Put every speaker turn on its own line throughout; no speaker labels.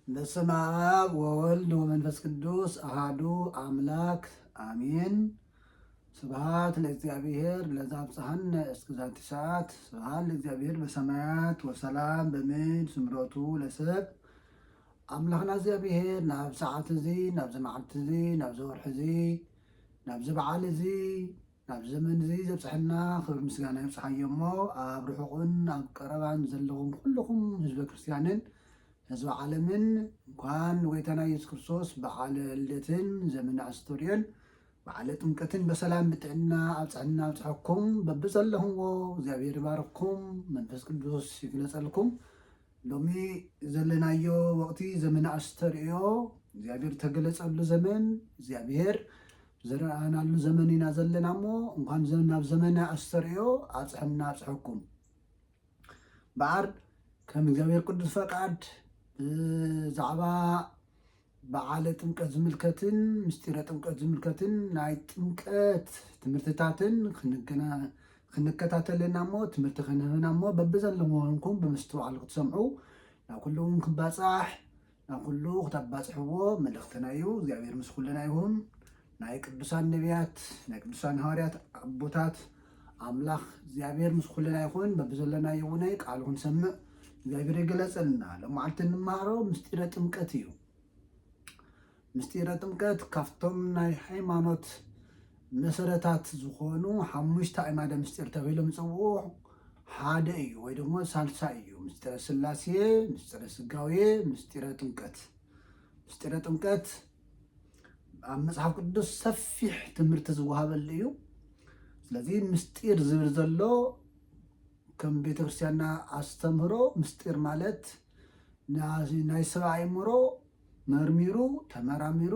በስመ አብ ወወልድ ወመንፈስ ቅዱስ አሃዱ አምላክ አሜን። ስብሐት ለእግዚአብሔር ለዘአብጽሐነ እስከ ዛቲ ሰዓት። ስብሐት ለእግዚአብሔር በሰማያት ወሰላም በምድር ስምረቱ ለሰብ አምላኽና እግዚአብሔር ናብ ሰዓት እዚ ናብ መዓልቲ እዚ ናብ ወርሒ እዚ ናብ በዓል እዚ ናብ ዘመን እዚ ዘብፅሐና ክብሪ ምስጋና ይብፅሓዮ እሞ ኣብ ርሑቕን ኣብ ቀረባን ዘለኹም ኩልኹም ህዝበ ክርስቲያንን ህዝበ ዓለምን እንኳን ጎይታና ኢየሱስ ክርስቶስ በዓለ ልደትን ዘመን አስተርዮን በዓለ ጥምቀትን በሰላም ብጥዕና አብፅሕና አብፅሐኩም በብዘለኹምዎ እግዚአብሔር ይባርክኩም፣ መንፈስ ቅዱስ ይግለፀልኩም። ሎሚ ዘለናዮ ወቅቲ ዘመን አስተርእዮ እግዚአብሔር ተገለፀሉ ዘመን እግዚአብሔር ዘረአናሉ ዘመን ኢና ዘለና እሞ እንኳን ናብ ዘመን አስተርእዮ አብፅሕና አብፅሐኩም። በዓር ከም እግዚአብሔር ቅዱስ ፈቃድ ብዛዕባ በዓለ ጥምቀት ዝምልከትን ምስጢረ ጥምቀት ዝምልከትን ናይ ጥምቀት ትምህርትታትን ክንከታተልና እሞ ትምህርቲ ክንህብና እሞ በብዘለምኩም ብምስትውዓል ክትሰምዑ ናብ ኩሉ ክባፃሕ ናብ ኩሉ ክተባፅሕዎ መልእኽትና እዩ። እግዚአብሔር ምስ ኩልና ይሁን። ናይ ቅዱሳን ነቢያት ናይ ቅዱሳን ሐዋርያት አቦታት አምላኽ እግዚአብሔር ምስ ኩልና ይሁን። በብዘለናዮ ውነይ ቃሉ ክንሰምዕ እግዚአብሔር ይገለፀልና። ለማዓልቲ እንመሃሮ ምስጢረ ጥምቀት እዩ። ምስጢረ ጥምቀት ካብቶም ናይ ሃይማኖት መሰረታት ዝኾኑ ሓሙሽተ አዕማደ ምስጢር ተባሂሎም ይፅውዑ ሓደ እዩ ወይ ደግሞ ሳልሳይ እዩ። ምስጢረ ስላሴ፣ ምስጢረ ስጋዌ፣ ምስጢረ ጥምቀት። ምስጢረ ጥምቀት ኣብ መፅሓፍ ቅዱስ ሰፊሕ ትምህርቲ ዝወሃበሉ እዩ። ስለዚ ምስጢር ዝብል ዘሎ ከም ቤተክርስቲያንና አስተምህሮ ምስጢር ማለት ናይ ሰብ አእምሮ መርሚሩ ተመራሚሩ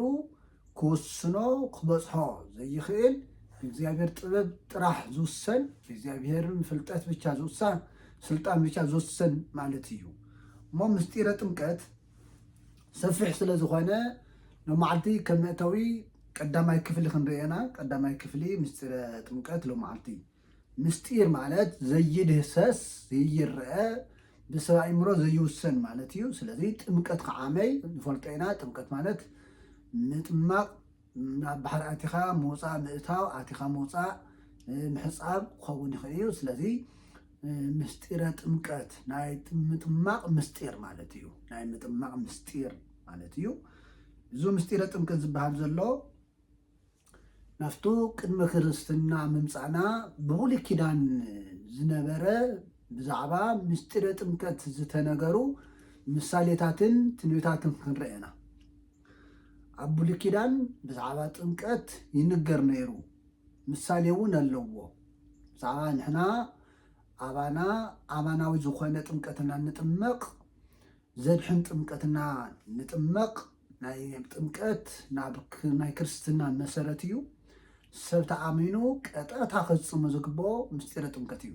ክወስኖ ክበፅሖ ዘይኽእል እግዚአብሔር ጥበብ ጥራሕ ዝውሰን እግዚአብሔርን ፍልጠት ብቻ ዝውሳን ስልጣን ብቻ ዝውሰን ማለት እዩ እሞ ምስጢረ ጥምቀት ሰፊሕ ስለ ዝኾነ ሎማዓልቲ ከም መእተዊ ቀዳማይ ክፍሊ ክንሪአና። ቀዳማይ ክፍሊ ምስጢረ ጥምቀት ሎማዓልቲ ምስጢር ማለት ዘይድህሰስ ዘይርአ ብሰብ አእምሮ ዘይውሰን ማለት እዩ። ስለዚ ጥምቀት ከዓመይ ንፈልጦ ኢና። ጥምቀት ማለት ምጥማቅ ናብ ባሕሪ ኣቲኻ ምውፃእ ምእታው ኣቲኻ ምውፃእ ምሕፃብ ክኸውን ይኽእል እዩ። ስለዚ ምስጢረ ጥምቀት ናይ ምጥማቅ ምስጢር ማለት እዩ። ናይ ምጥማቅ ምስጢር ማለት እዩ። እዚ ምስጢረ ጥምቀት ዝበሃል ዘሎ ናፍቱ ቅድመ ክርስትና ምምፃእና ብብሉይ ኪዳን ዝነበረ ብዛዕባ ምስጢረ ጥምቀት ዝተነገሩ ምሳሌታትን ትንቢታትን ክንርአና። ኣብ ብሉይ ኪዳን ብዛዕባ ጥምቀት ይንገር ነይሩ። ምሳሌ እውን ኣለዎ። ብዛዕባ ንሕና ኣማናዊ ዝኾነ ጥምቀትና ንጥመቕ፣ ዘድሕን ጥምቀትና ንጥመቕ። ናይ ጥምቀት ናይ ክርስትና መሰረት እዩ። ሰብ ተኣሚኑ ቀጥታ ክፍፅሞ ዝግብኦ ምስጢረ ጥምቀት እዩ።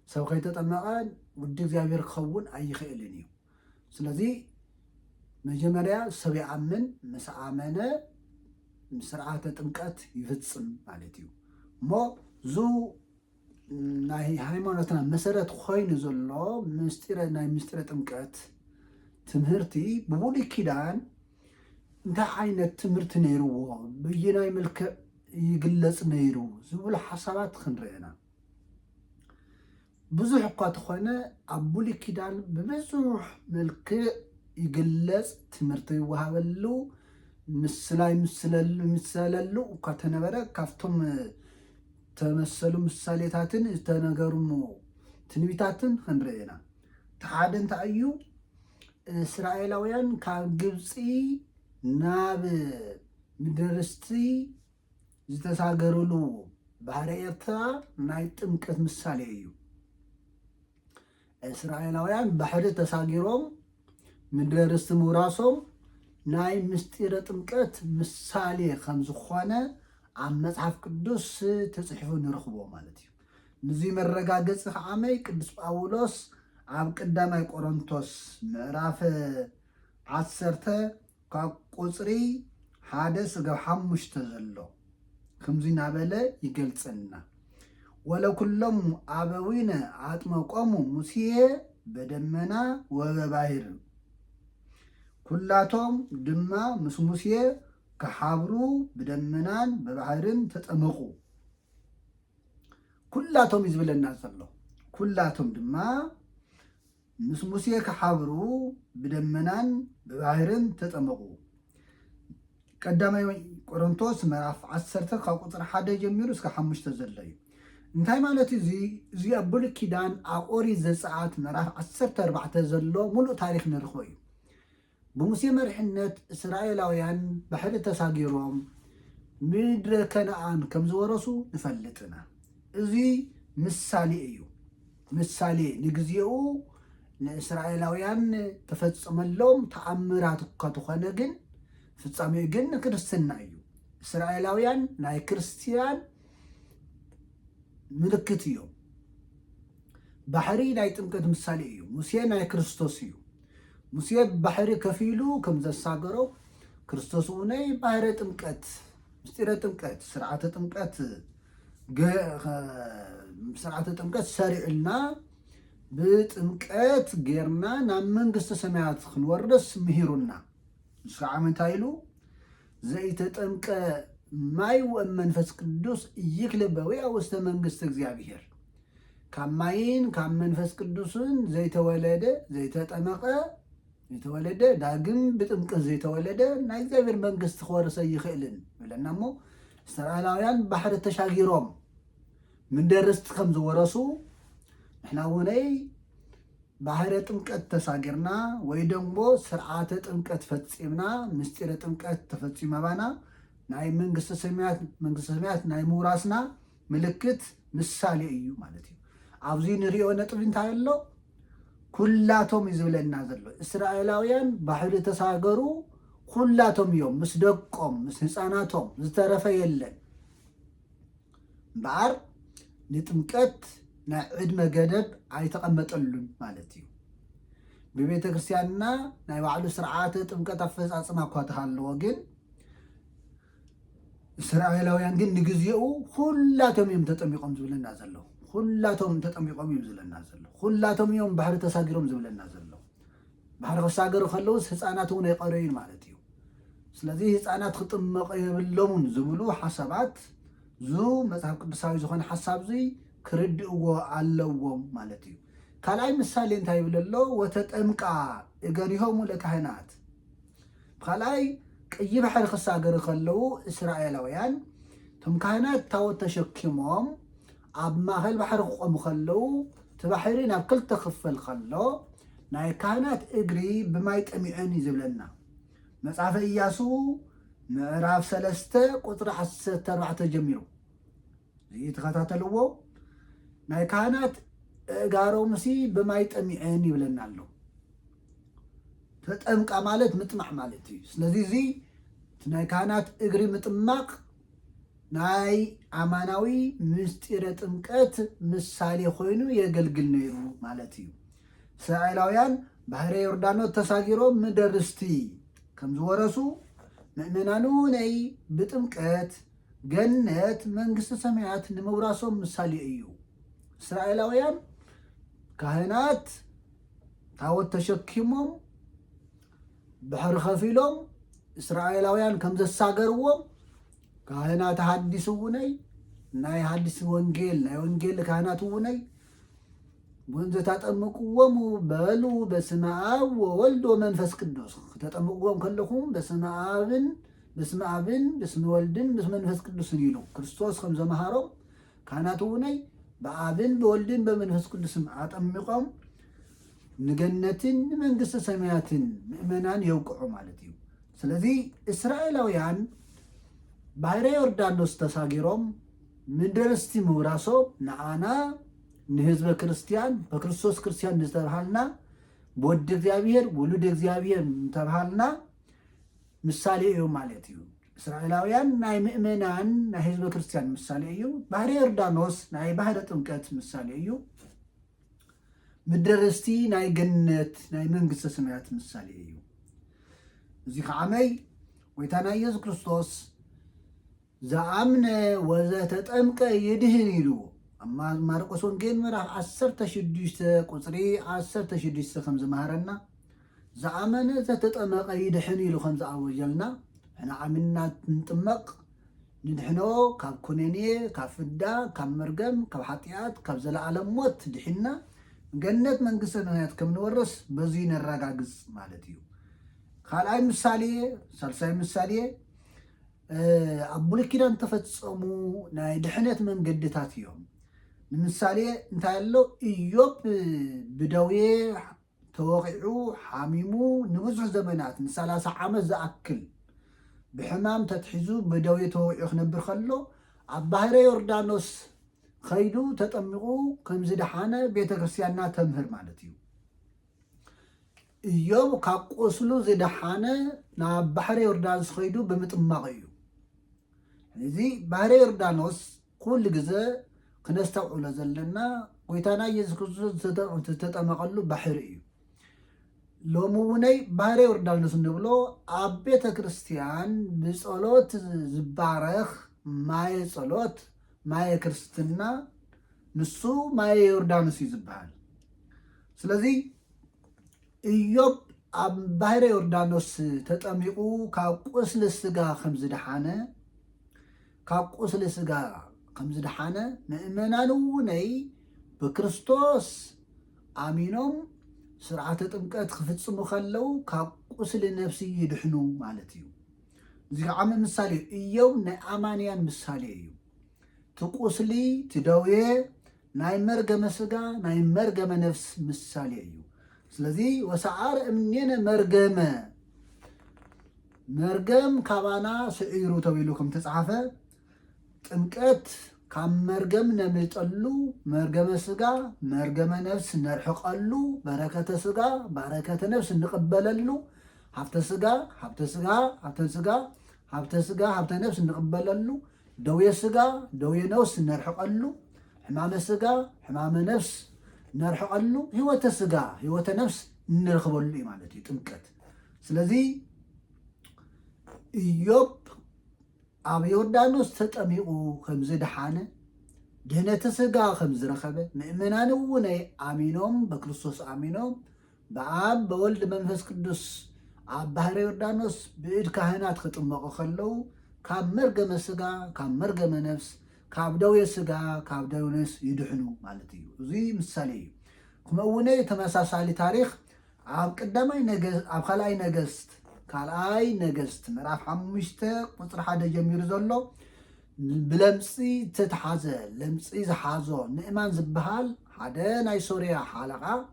ሰብ ከይተጠመቐ ውዲ እግዚአብሔር ክኸውን ኣይኽእልን እዩ። ስለዚ መጀመርያ ሰብ ይኣምን፣ ምስ ኣመነ ስርዓተ ጥምቀት ይፍፅም ማለት እዩ እሞ እዙ ናይ ሃይማኖትና መሰረት ኮይኑ ዘሎ ናይ ምስጢረ ጥምቀት ትምህርቲ ብብሉይ ኪዳን እንታይ ዓይነት ትምህርቲ ነይርዎ፣ ብየናይ መልክዕ ይግለፅ ነይሩ ዝብሉ ሓሳባት ክንርአና። ብዙሕ እኳ ተኾነ ኣብ ብሉይ ኪዳን ብብዙሕ መልክዕ ይግለፅ ትምህርቲ ይወሃበሉ ምስላይ ምስለሉ እኳ ተነበረ ካብቶም ተመሰሉ ምሳሌታትን ዝተነገሩ ትንቢታትን ክንርአና። ሓደ እንታይ እዩ? እስራኤላውያን ካብ ግብፂ ናብ ምድረ ርስቲ ዝተሳገርሉ ባሕረ ኤርትራ ናይ ጥምቀት ምሳሌ እዩ። እስራኤላውያን ባሕሪ ተሳጊሮም ምድረ ርስቲ ምውራሶም ናይ ምስጢረ ጥምቀት ምሳሌ ከም ዝኾነ ኣብ መፅሓፍ ቅዱስ ተፅሒፉ ንረኽቦ ማለት እዩ። ንዚ መረጋገፂ ከዓመይ ቅዱስ ጳውሎስ ኣብ ቀዳማይ ቆሮንቶስ ምዕራፍ 10 ካብ ቁፅሪ 1-5 ዘሎ ከምዚ እናበለ ይገልፀልና። ወለኩሎም አበዊነ አጥመቆሙ ሙሴ በደመና ወበባሕር ኩላቶም ድማ ምስ ሙሴ ከሓብሩ ብደመናን ብባሕርን ተጠመቁ ኩላቶም ይዝብለና ዘሎ ኩላቶም ድማ ምስ ሙሴ ከሓብሩ ብደመናን ብባሕርን ተጠመቁ ቀዳማይ ቆሮንቶስ ምዕራፍ 10 ካብ ቁጥሪ 1 ጀሚሩ እስከ 5 ዘሎ እዩ እንታይ ማለት እዚ ኣብ ብሉይ ኪዳን ኣብ ኦሪት ዘፀአት ምዕራፍ 14 ዘሎ ሙሉእ ታሪክ ንርኽቦ እዩ ብሙሴ መሪሕነት እስራኤላውያን ባሕሪ ተሳጊሮም ምድረ ከነዓን ከም ዝወረሱ ንፈልጥና እዚ ምሳሌ እዩ ምሳሌ ንግዚኡ ንእስራኤላውያን ተፈጽመሎም ተኣምራት እኳ ተኾነ ግን ፍጻሜኡ ግን ክርስትና እዩ እስራኤላውያን ናይ ክርስቲያን ምልክት እዮም ባሕሪ ናይ ጥምቀት ምሳሌ እዩ ሙሴ ናይ ክርስቶስ እዩ ሙሴ ባሕሪ ከፊሉ ከም ዘሳገሮ ክርስቶስ እውነይ ባሕሪ ጥምቀት ምስጢረ ጥምቀት ስርዓተ ጥምቀት ሰሪዕልና ብጥምቀት ጌርና ናብ መንግስተ ሰማያት ክንወርስ ምሂሩና ንሱ ከዓ እንታይ ኢሉ ዘይተጠምቀ ማይ ወመንፈስ ቅዱስ ይክለበዊ ውስተ መንግስት እግዚአብሔር ካብ ማይን ካብ መንፈስ ቅዱስን ዘይተወለደ ዘይተወለደ ዳግም ብጥምቀት ዘይተወለደ ናይ እግዚአብሔር መንግስት ክወርሰ ይኽእልን ብለና እሞ እስራኤላውያን ባሕሪ ተሻጊሮም ምንደርስቲ ከም ዝወረሱ ንሕና እውነይ ባሕረ ጥምቀት ተሳጊርና ወይ ደሞ ስርዓተ ጥምቀት ፈፂምና ምስጢረ ጥምቀት ተፈፂመባና ናይ መንግስተ ሰማያት ናይ ምውራስና ምልክት ምሳሌ እዩ ማለት እዩ ኣብዚ ንሪኦ ነጥብ እንታይ ኣሎ ኩላቶም እዩ ዝብለና ዘሎ እስራኤላውያን ባሕሪ ተሳገሩ ኩላቶም እዮም ምስ ደቆም ምስ ህፃናቶም ዝተረፈ የለን እምበኣር ንጥምቀት ናይ ዕድመ ገደብ ኣይተቐመጠሉን ማለት እዩ ብቤተ ክርስቲያንና ናይ ባዕሉ ስርዓተ ጥምቀት ኣፈፃፅማ እኳ ተሃለዎ ግን እስራኤላውያን ግን ንግዚኡ ኩላቶም እዮም ተጠሚቆም ዝብለና ዘሎ ኩላቶም ተጠሚቆም እዮም ዝብለና ዘሎ ኩላቶም እዮም ባሕሪ ተሳጊሮም ዝብለና ዘሎ ባሕሪ ክሳገሩ ከለዉ ህፃናት እውን ኣይቀረዩን ማለት እዩ ስለዚ ህፃናት ክጥመቀ የብሎምን ዝብሉ ሓሳባት ዙ መጽሓፍ ቅዱሳዊ ዝኾነ ሓሳብ እዚ ክርድእዎ ኣለዎም ማለት እዩ ካልኣይ ምሳሌ እንታይ ይብል ኣሎ ወተጠምቃ እገሪሆሙ ለካህናት ካልኣይ ቀይ ባሕሪ ክሳገሩ ከለዉ እስራኤላውያን እቶም ካህናት ታቦት ተሸኪሞም ኣብ ማእኸል ባሕሪ ክቆሙ ከለዉ እቲ ባሕሪ ናብ ክልተ ክፍል ከሎ ናይ ካህናት እግሪ ብማይ ጠሚዐን እዩ ዝብለና መጽሓፈ ኢያሱ ምዕራፍ 3 ቁጥሪ 14 ጀሚሩ እዚ ተኸታተልዎ ናይ ካህናት እጋሮም ሲ ብማይ ጠሚዐን ይብለና ኣሎ ተጠምቃ ማለት ምጥማዕ ማለት እዩ ስለዚ እዚ ናይ ካህናት እግሪ ምጥማቅ ናይ ኣማናዊ ምስጢረ ጥምቀት ምሳሌ ኮይኑ የገልግል ነይሩ ማለት እዩ እስራኤላውያን ባሕረ ዮርዳኖስ ተሳጊሮም ምደርስቲ ከም ዝወረሱ ምእመናኑ ናይ ብጥምቀት ገነት መንግስተ ሰማያት ንምውራሶም ምሳሌ እዩ እስራኤላውያን ካህናት ታቦት ተሸኪሞም ባሕሪ ከፊሎም እስራኤላውያን ከም ዘሳገርዎም ካህናት ሓዲስ እውነይ ናይ ሓዲስ ወንጌል ናይ ወንጌል ካህናት እውነይ ወንዘታጠምቅዎም በሉ በስመ አብ ወወልድ ወመንፈስ ቅዱስ ተጠምቅዎም ከለኹም በስመ አብን በስመ ወልድን በስመ መንፈስ ቅዱስን ኢሉ ክርስቶስ ከም ዘመሃሮም ካህናት እውነይ በአብን በወልድን በመንፈስ ቅዱስም አጠምቆም ንገነትን መንግስተ ሰማያትን ምእመናን የውቅዑ ማለት እዩ ስለዚ እስራኤላውያን ባሕረ ዮርዳኖስ ተሳጊሮም ምድርስቲ ምውራሶም ንዓና ንህዝበ ክርስቲያን በክርስቶስ ክርስቲያን ዝተባሃልና በወዲ እግዚአብሔር ወሉድ እግዚአብሔር ዝተባሃልና ምሳሌ እዩ ማለት እዩ እስራኤላውያን ናይ ምእመናን ናይ ህዝበ ክርስቲያን ምሳሌ እዩ ባሕረ ዮርዳኖስ ናይ ባሕረ ጥምቀት ምሳሌ እዩ ምድርስቲ ናይ ገነት ናይ መንግስተ ሰማያት ምሳሌ እዩ እዚ ከዓመይ ጎይታና ኢየሱስ ክርስቶስ ዘአምነ ወዘተጠምቀ ይድህን ኢሉ ማርቆስ ወንጌል ምዕራፍ 16 ቁፅሪ 16 ከም ዝመሃረና زعمنا تتطمق يدحن إلو خمس أوجلنا إحنا عملنا نطمق ندحنو كاب كونينيه كاب فدا كاب مرقم كاب حطيات كاب زلعالم موت دحنا جنة منقسنا كم نورس بزين الرقاقز مالتيو خالعي مسالية سلساي مسالية أبولي كده انتفتصمو ناي دحنت من قدتاتيهم المسالية انتايلو إيوب بدوية توقعو حاميمو نبزع زمانات نسالاسة عامز زأكل بحمام تتحزو بدوية توقعو خنبر خلو عبهيري يوردانوس خيدو تتأمقو كم زدحانا بيتا كرسيانا تمهر مالتيو إيوب كاقوسلو زدحانا نا بحري يوردانوس خيدو بمتماغيو زي بحري يوردانوس كل جزء كنستوعو لزلنا ويتانا يزكزو تتأمقلو بحريو لوموني بحري يوردانوس نبلو عبيتا كريستيان بصلوت زبارخ ماي صلوت ماي كريستنا نسو ماي يوردانوس يزبال سلازي إيوب عب بحر يوردانوس تتأميقو كاقوسل السقا خمز دحانة كاقوسل السقا خمز دحانة مؤمنانوني بكريستوس آمينهم سرعة تمكات خفتسمو خلو كاقوسل نفسي يدحنو مالتيو زي عام مثالي إيوب نأمانيان مثالي تقوسلي تداوية ناي مرقم سقا ناي مرقم نفس مثالي سلذي وسعار منين مرقم كابانا سعيرو تويلوكم تسعفة تمكت كام مرقم نمتقلو مرقم سقا مرقم نفس نرحقلو بركة سقا بركة نفس نقبللو حفت سقا حفت سقا حفت سقا حفت سقا حفت نفس نقبللو دوية سقا دوية نفس نرحقلو حمام سقا حمام نفس نرحقلو هوة سقا هوة نفس نرخبلو إيمانتي تمكت سلذي إيوب أب يوردانوس تتأميقو خمز دحانة دهنة سقا خمز رخبة مؤمنان وني آمينهم بكريستوس آمينهم بآب بولد منفس قدس أب بحر يوردانوس بإيد كهنات ختمقو خلو كاب مرقم سقا كاب مرقم نفس كاب دوية سقا كاب دوية نفس يدحنو مالتيو زي مثالي كما وني تمساسالي تاريخ أب قدامي نجز أب خلاي نجست كالاي نجست مراف حمشته قطر حدا جمير زلو بلمسي تتحازة لمسي زحازو نئمان زبهال حدا ناي سوريا حالقا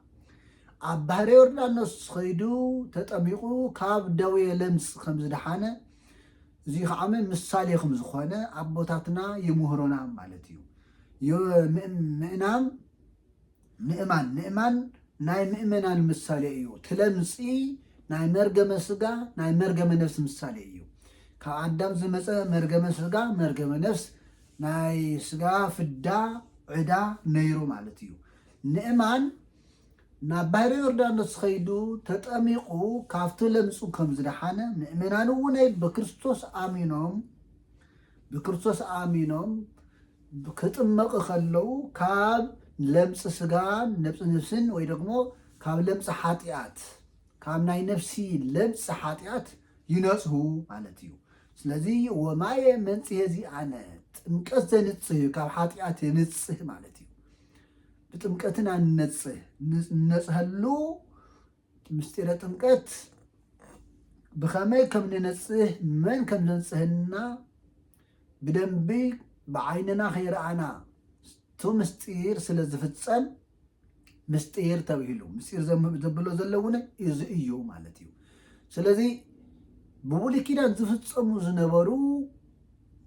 أب بحر يوردانوس خيدو تتأميقو كاب دوية لمس خمز دحانة زي عامل مثالي خمس خانة أبوتاتنا يمهرنا مالتيو يو نئمان ناي مؤمنان مثالي ايو تلمسي ناي مرقم سقا ناي مرقم نفس مثالي ايو كعدام زمسا مرقم سقا مرقم نفس ناي سقا فدا عدا نيرو مالتيو نئمان نا بحر يوردانوس خيدو تتأميقو كافتو لمسو كمز دحانة مؤمنانو وني بكريستوس آمينهم كتمق خلو كاب لمس سقان نفس نفسن ويدقمو كاب لمس حاتيات كاب ناي نفسي لمس حاتيات ينصهو مالتيو سلازي وماي منصي هزي أنا تمكس نصه كاب حاتيات ينصه مالتيو بتمكتنا نصهلو مستيرة تمكت بخامي كم ننصه من كم ننصهنا بدنبي بعيننا خير أنا تو مستير سلزفتسن مستير تويلو مستير زبلو زلونه يزئيو مالتيو سلازي بقولي كده زفتسمو زنبرو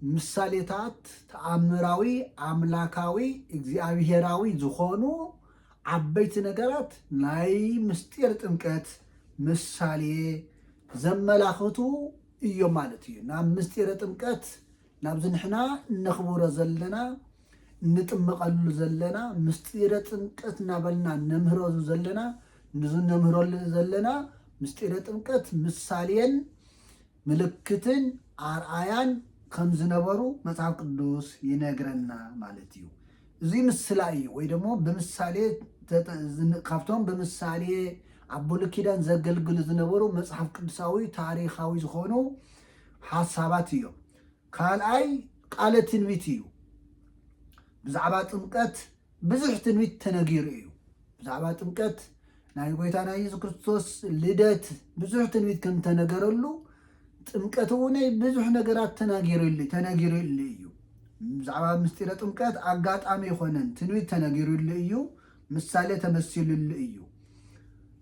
ምሳሌታት ተአምራዊ አምላካዊ እግዚአብሔራዊ ዝኾኑ ዓበይቲ ነገራት ናይ ምስጢር ጥምቀት ምሳሌ ዘመላኽቱ እዮም ማለት እዩ ናብ ምስጢር ጥምቀት ናብ ዝንሕና ነኽብሮ ዘለና ንጥምቀሉ ዘለና ምስጢር ጥምቀት ናበልና ነምህሮ ዘለና ነምህሮሉ ዘለና ምስጢር ጥምቀት ምሳሌን ምልክትን አርአያን ከም ዝነበሩ መጽሐፍ ቅዱስ ይነግረና ማለት እዩ እዚ ምስላይ ወይ ደግሞ በምሳሌ ካብቶም በምሳሌ عبول كيدان زقل قل زنبرو مصحف قدساوي تاريخاوي زخونو حساباتيو قال أي قال تنبيتيو بزعبات امكت بزح تنبيت تنقيريو بزعبات امكت ناي قويتانا يزو كريستوس لدت بزح تنبيت كم تنقرلو امكتوني بزح نقرات تنقيريو بزعبات مستيرة امكت عقات عمي خونن تنبيت تنقيريو مسالة تمثيل الليو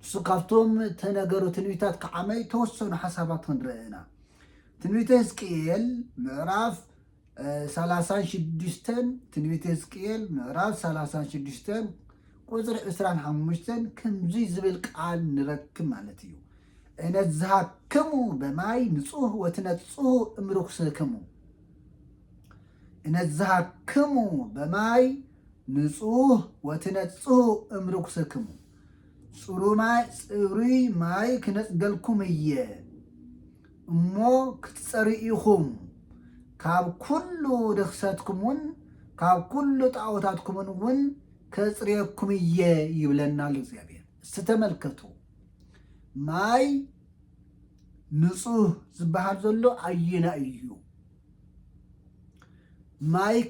سقفتهم تنقروا تنبيتات كعمي توسون حساباتهم رأينا تنبيت هزقيل معراف 36 تنبيت هزقيل معراف 36 قزر 25 كمزي زبل قال نركب مالتيو انا زهاكمو بماي نصوه وتنصوه امرخسكمو انا زهاكمو بماي نصوه وتنصوه امرخسكمو صروي ماي كنصقلكم ايه امو كتصرئيكم كاب كل رخصتكمون كاب كل طاوتاتكمون كصريكم ايه يبلنا لزيابين استملكتو ماي نصوه زبحال زلو عينا ايو ماي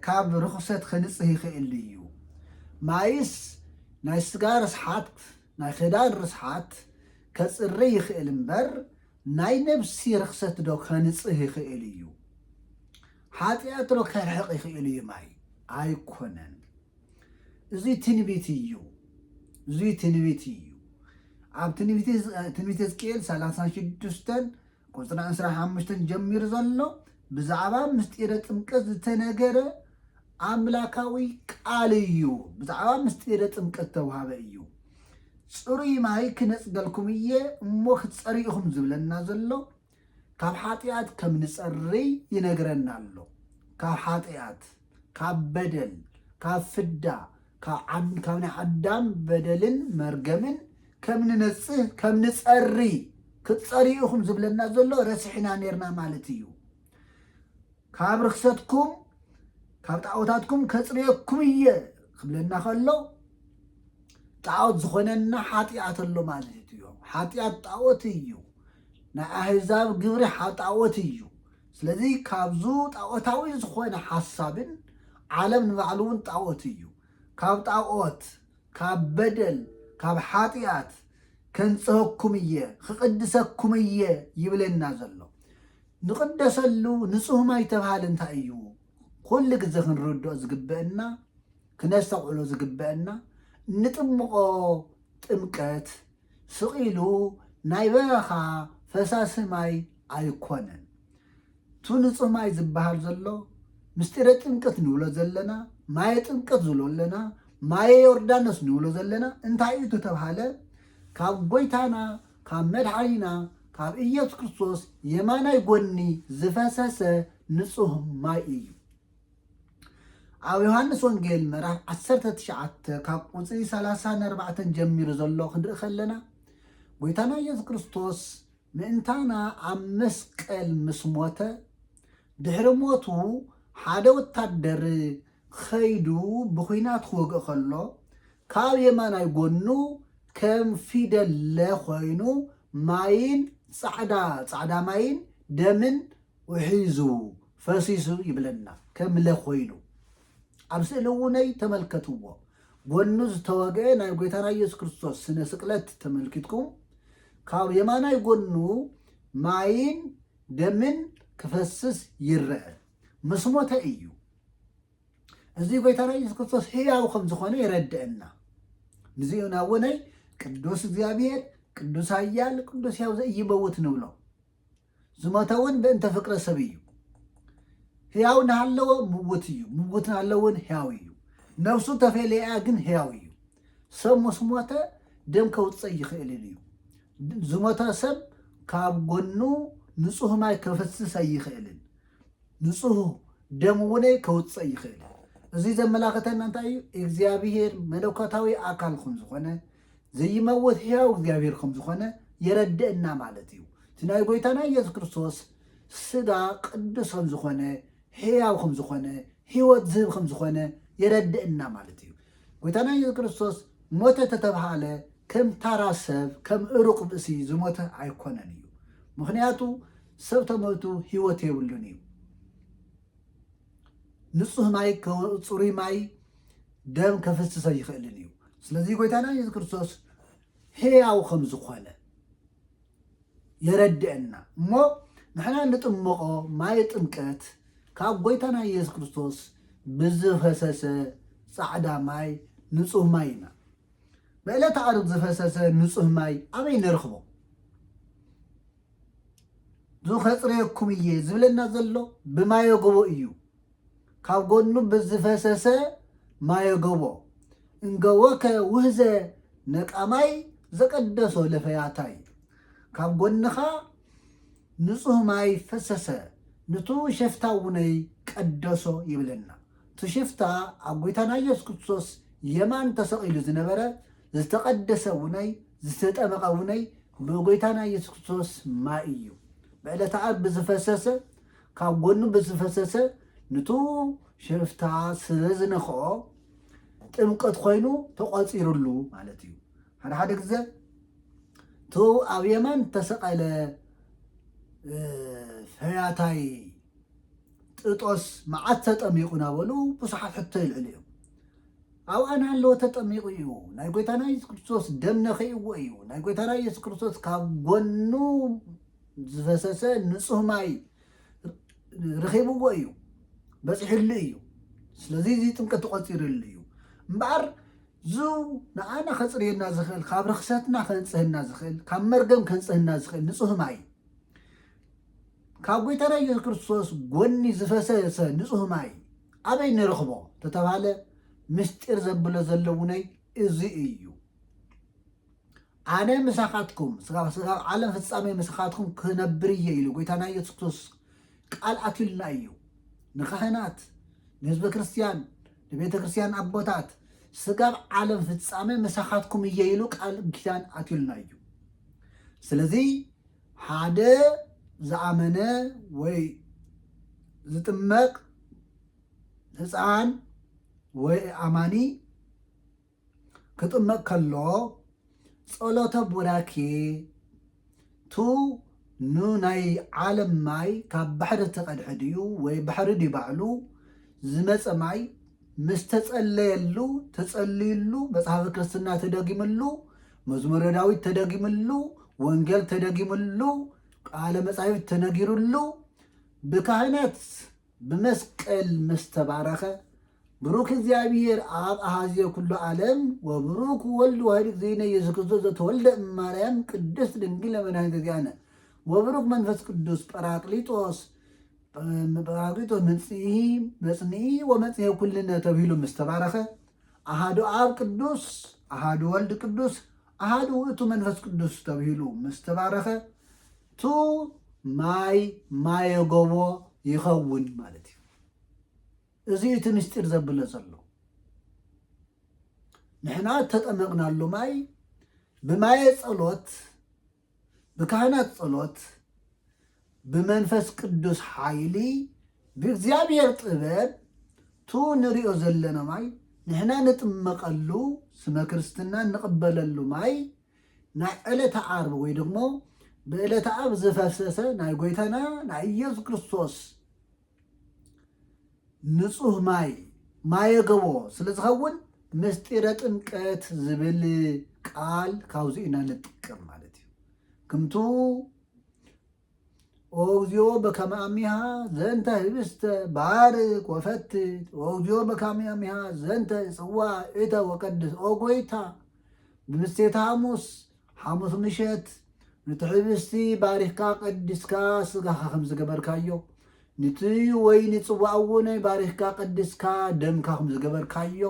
كاب رخصت خنصه يخيل ايو مايس ناي سجار رسحات ناي خدار رسحات كصري يخيل امبر ناي نفسي رخصت دو خنصه يخيل ايو حاتيات لو كرحق يخيل ايو ماي ايكونن زي تنبيتيو عب تنبيت هزقيل 36 قصر 15 جمير زلو بزعبا مستيرة امكز تنقر عملاكاوي قاليو بزعبا مستيرة امكز توهابيو صري ماي كنصقلكم ايه امو كتصريهم زبلنا زلو كاب حاتيات كم نصري ينقرنا له كاب حاتيات كاب بدل كاب فدا كاب عدام بدلن مرقمن كم ننصه كم نصري كتصريهم زبلنا زلو رسحنا نيرنا مالتيو كاب رخصتكم كاب تعوتاتكم كتصريكم ايه خبلنا خلو تعوت زخوننا حاتيات اللو مالتيو حاتيات تعوتيو نا أحزاب قبري حاتعوتيو سلذي كابزو تعوتاوي زخونا حسابن عالم نبعلون تعوتيو كاب تعوت كاب بدل كاب حاتيات كنصهكم ايه خقدسكم ايه يبلنا زلو نقدسلو نصه ما يتبهال انت ايو كل قزة نردو زقبئنا كنستوعلو زقبئنا نتمقو تمكت سقيلو نايباخا فساس ماي ايكونن تونص ماي زبحال زلو مستيرة تمكت نولو زلنا ماي تمكت زلو لنا ماي يوردانس نولو زلنا انت ايتو تبحالة كاب بويتانا كاب مدحينا كاب إياس كريستوس يمانا يقولني زفاساس نصه ماي ايو او يوحنس ونجيل مراح 19 كاب قصي 34 جمير زلو خندق خلنا ويتانا إياس كريستوس مئنتانا عم مسقل مسموته دحر موتو حدا وتادر خيدو بخينات خوغ خلو كاب يمانا يقولنو كم فيدل لخوينو ماين صعدا ماين دمن وحيزو فسيسو يبلنا كم لخوينو عبسلوني تملكتوه قولنوز تواقعنا يقويتانا إياس كريستوس سنة سقلت تملكتكم كاب يمانا يقولنو ماين دمن كفسس يرأ مسموته ايو ازي قويتانا إياس كريستوس هياو خمزخونا يردئنا نزيونا وني قدوس እግዚአብሔር ቅዱስ ኃያል ቅዱስ ያው ዘይበውት ነው ብለው ዝመተውን በእንተ ፍቅረ ሰብዩ ሕያው ናለው ሙውት እዩ ሙውት ናለውን ሕያው እዩ ነፍሱ ተፈለያ ግን ሕያው እዩ ሰብ መስሞተ ደም ከውጽእ ይኽእል እዩ ዝመተ ሰብ ካብ ጎኑ ንጹህ ማይ ከፈስስ ይኽእልን ንጹህ ደም ወኔ ከውጽእ ይኽእል እዚ ዘመላኽተና እንታይ እዩ እግዚአብሔር መለኮታዊ አካልኩም ዝኾነ ዘይመወት ሕያው እግዚአብሔርኩም ዝኾነ የረድእና ማለት እዩ ትናይ ጎይታና ኢየሱስ ክርስቶስ ስጋ ቅዱስ ከም ዝኾነ ሕያው ከም ዝኾነ ሕይወት ዝህብ ከም ዝኾነ የረድእና ማለት እዩ ጎይታና ኢየሱስ ክርስቶስ ሞተ ተተባሃለ كم تراسب كم أرق بسي زموته أيكونني مخنياتو سب تموتو هيوتي ولنيو نصه ماي كصوري ماي دم كفست يخلنيو سلازي قويتانا يذكر كريستوس هي أو خمس خالة يردئنا مو نحنا نطمقو ما يطمقت كاب قويتانا يذكر كريستوس بزفسسه صعدا ماي نصه ماينا بألا تعرض زفسسه نصه ماي أبي نرخبو ذو خطريكم إيه زبلنا زلو بما يقبو إيو كاب قونو بزفسسه ما يقبو انقوك وهزة نقاماي زقدسو لفياتاي كاب قونخا نصه ماي فسسه نتو شفتاوني قدسو يبلنا تشفتا عبويتانا يسوس كريستوس يمان تسقيلو زنبره زتقدسوني زتطمقوني بغويتانا يسوس كريستوس ما إيو بألا تعب بزفسسه كاب قونو بزفسسه نتو شفتا سلزنخو ጥምቀት ኮይኑ ተቆፂሩሉ ማለት እዩ ሓደ ግዜ ቶ ኣብ የመን ተሰቀለ ፈያታይ ጥጦስ መዓት ተጠሚቁ ናበሉ ብዙሓት ሕቶ ይልዕሉ እዮም ኣብ ኣና ኣለዎ ተጠሚቁ እዩ ናይ ጎይታና ኢየሱስ ክርስቶስ ደም ነኸይዎ እዩ ናይ ጎይታና ኢየሱስ ክርስቶስ ካብ ጎኑ ዝፈሰሰ ንጹህ ማይ ረኺብዎ እዩ በፂሕሉ እዩ ስለዚ እዚ ጥምቀት ተቆፂሩሉ እዩ እምበር ዙ ንኣና ኸፅርየና ዝኽእል ካብ ርክሰትና ከንፅህና ዝኽእል ካብ መርገም ከንፅህና ዝኽእል ንጹህ ማይ ካብ ጎይታና ኢየሱስ ክርስቶስ ጎኒ ዝፈሰሰ ንጹህ ማይ ኣበይ ንረኽቦ ተተባሃለ ምስጢር ዘብሎ ዘለውነይ እዚ እዩ ኣነ ምሳኻትኩም ስጋብ ዓለም ፍጻሜ ምሳኻትኩም ክነብር እየ ኢሉ ጎይታና ኢየሱስ ክርስቶስ ቃል ኣትዩልና እዩ ንካህናት ንህዝበ ክርስቲያን ንቤተ ክርስቲያን ኣቦታት ስጋብ ዓለም ፍጻሜ ምሳኻትኩም እየ ኢሉ ቃል ኪዳን ኣትዩልና እዩ ስለዚ ሓደ ዝኣመነ ወይ ዝጥመቅ ህፃን ወይ ኣማኒ ክጥመቅ ከሎ ጸሎተ ቡራኬ ቱ ናይ ዓለም ማይ ካብ ባሕሪ ተቐድሐ ድዩ ወይ ባሕሪ ድዩ ባዕሉ ዝመፀ ማይ ምስ ተጸለየሉ ተጸልዩሉ መጽሓፈ ክርስትና ተደጊምሉ መዝሙረ ዳዊት ተደጊምሉ ወንጌል ተደጊምሉ ቃለ መጻሕፍት ተነጊሩሉ ብካህናት ብመስቀል ምስተባረኸ ብሩክ እግዚአብሔር አብ አሐዜ ኩሉ ዓለም ወብሩክ ወልድ ዋሕድ እግዚእነ ኢየሱስ ክርስቶስ ዘተወልደ እማርያም ቅድስት ድንግል መድኃኒተ ዚአነ ወብሩክ መንፈስ ቅዱስ ጰራቅሊጦስ መጽንዒ ወመጽንዒ ኩልነ ተባሂሉ ምስተባረኸ አሃዱ አብ ቅዱስ አሃዱ ወልድ ቅዱስ አሃዱ ውእቱ መንፈስ ቅዱስ ተባሂሉ ምስተባረኸ ቱ ማየ ጎቦ ይኸውን ማለት እዩ እዚ እቲ ምስጢር ዘብለ ዘሎ ንሕና ተጠመቕናሉ ማይ ብማየ ጸሎት ብካህናት ጸሎት بمنفس قدوس حايلي بإግዚአብሔር ጥበብ ቱ ንሪኦ ዘለና ማይ ንሕና ንጥመቐሉ ስመ ክርስትና ንቕበለሉ ማይ ናይ ዕለተ ዓርብ ወይ ደግሞ ብዕለተ ዓርብ ዝፈሰሰ ናይ ጎይታና ናይ ኢየሱስ ክርስቶስ ንጹህ ማየ ገቦ ስለ ዝኸውን ምስጢረ ጥምቀት ዝብል ቃል ካብዚ ኢና ንጥቀም ማለት እዩ ክምቱ ወግዚኦ በከመ አሚሃ ዘንተ ህብስተ ባርክ ወፈትት ወግዚኦ በከመ አሚሃ ዘንተ ጽዋ እተ ወቀድስ ኦ ጎይታ ብምስቴተ ሐሙስ ምሸት ነቲ ህብስቲ ባሪኽካ ቀዲስካ ስጋኻ ከም ዝገበርካዮ ነቲ ወይኒ ጽዋ እውን ባሪኽካ ቀዲስካ ደምካ ከም ዝገበርካዮ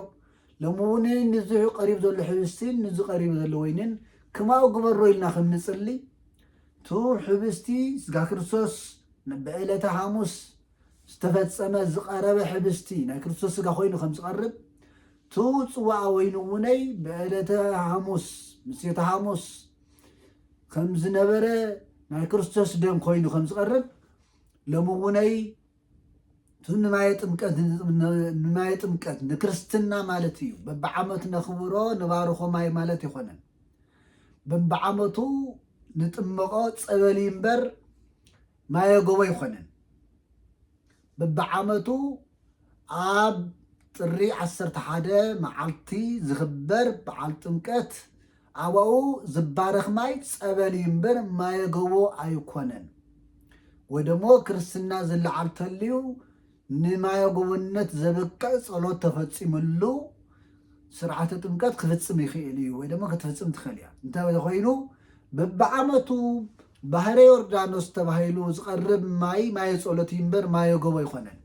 ሎሚ እውን ንዝሑ ቀሪብ ዘሎ ህብስቲን ንዚ ቀሪብ ዘሎ ወይንን ክማኡ ግበሮ ኢልና ከም ንጽሊ ቱ ህብስቲ ስጋ ክርስቶስ ብዕለተ ሐሙስ ዝተፈጸመ ዝቐረበ ህብስቲ ናይ ክርስቶስ ስጋ ኮይኑ ከም ዝቐርብ ቱ ጽዋዕ ወይኑ እውነይ ብዕለተ ሐሙስ ምስቴተ ሐሙስ ከም ዝነበረ ናይ ክርስቶስ ደም ኮይኑ ከም ዝቐርብ ሎሚ እውነይ ቱ ንማየ ጥምቀት ንክርስትና ማለት እዩ በብዓመት ነኽብሮ ንባርኾ ማይ ማለት ይኾነን በበዓመቱ ንጥምቆ ጸበል እምበር ማየ ጎቦ ይኮነን በበዓመቱ ኣብ ጥሪ 11 መዓልቲ ዝኽበር በዓል ጥምቀት ኣብኡ ዝባረኽ ማይ ጸበል እምበር ማየ ጎቦ ኣይኮነን ወይ ደሞ ክርስትና ዝለዓል ተልዩ ንማየ ጎቦነት ዘበቅዕ ጸሎት ተፈጺምሉ ስርዓተ ጥምቀት ክፍጽም ይኽእል እዩ ወይ ደሞ ክትፍጽም ትኽእል እያ እንታይ ኮይኑ በበዓመቱ ባህረ ዮርዳኖስ ተባሂሉ ዝቐርብ ማየ ጸሎት እምበር ማየ ጎቦ ይኮነን